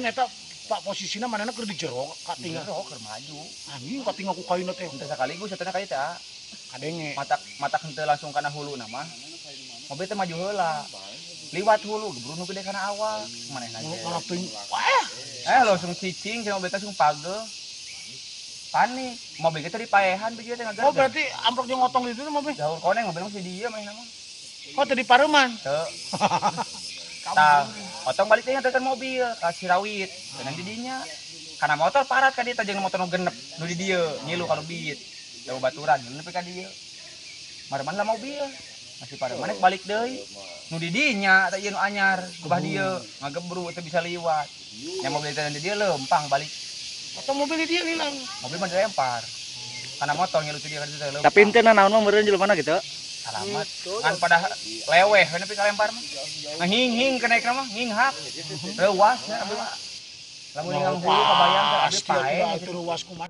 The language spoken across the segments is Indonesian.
lain eta Pak posisinya manehna keur di jero katinggal keur maju. anjing katinggal ku kaina teh Teu sakaligus eta kayak teh. kadenge Matak henteu langsung kana hulu mah. Mobil teh maju heula. Liwat hulu geburu nu gede kana awal. Manehna ge. malah teuing Langsung cicing sama mobil teh langsung pagel. Panik. Mobil kita dipaehan tuh teh ngagar. oh berarti amplok jeung ngotong di itu mobil jauh koneng mobil masih dia mainnya mah. oh tadi pareuman Teu. Tah, otong balik teh tekan mobil ka Sirawit. Dan di dinya karena motor parat ka dieu teh jeung motor nu genep nu di dieu ngilu ka Lubit. Jauh baturan genep ka dieu. Mareman lah mobil. Masih pada manek balik deui. Nu di dinya teh ieu nu anyar, kubah dieu ngagebru teh bisa liwat. Nya mobil teh di dieu lempang balik. atau mobil dia hilang Mobil mah dilempar. Karena motor ngilu teh dia ka dieu lempang. Tapi ente naon mah meureun jelema gitu. Alamat kan pada leweh nepi ka lempar mah. Ngahing-hing kenaik mah nginghak. Reuas nya abdi mah. Lamun ninggal hulu kabayang teh abdi pae. itu ruas kumaha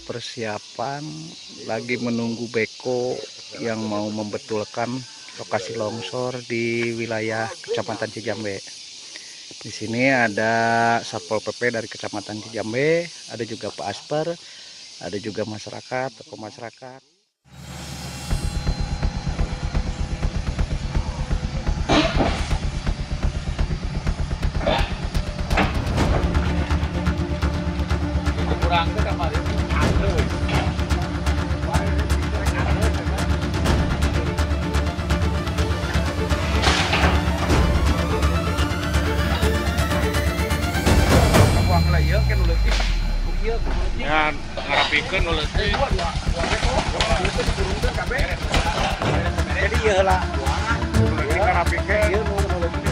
Persiapan lagi menunggu beko yang mau membetulkan lokasi longsor di wilayah Kecamatan Cijambe. Di sini ada Satpol PP dari Kecamatan Cijambe, ada juga Pak Asper, ada juga masyarakat, tokoh masyarakat. Kurang teh kemarin. Ya, ngarapikeun nu leutik. Jadi ieu heula. Leutik ngarapikeun. Ieu nu leutik.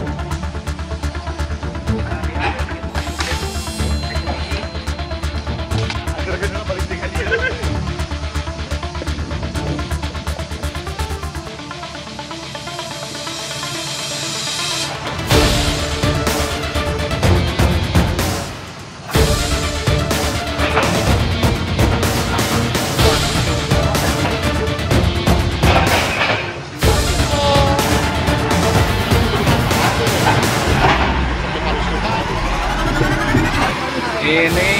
Ini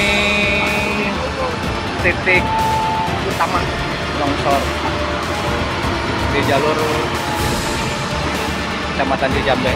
titik utama longsor di jalur Kecamatan Cijambe.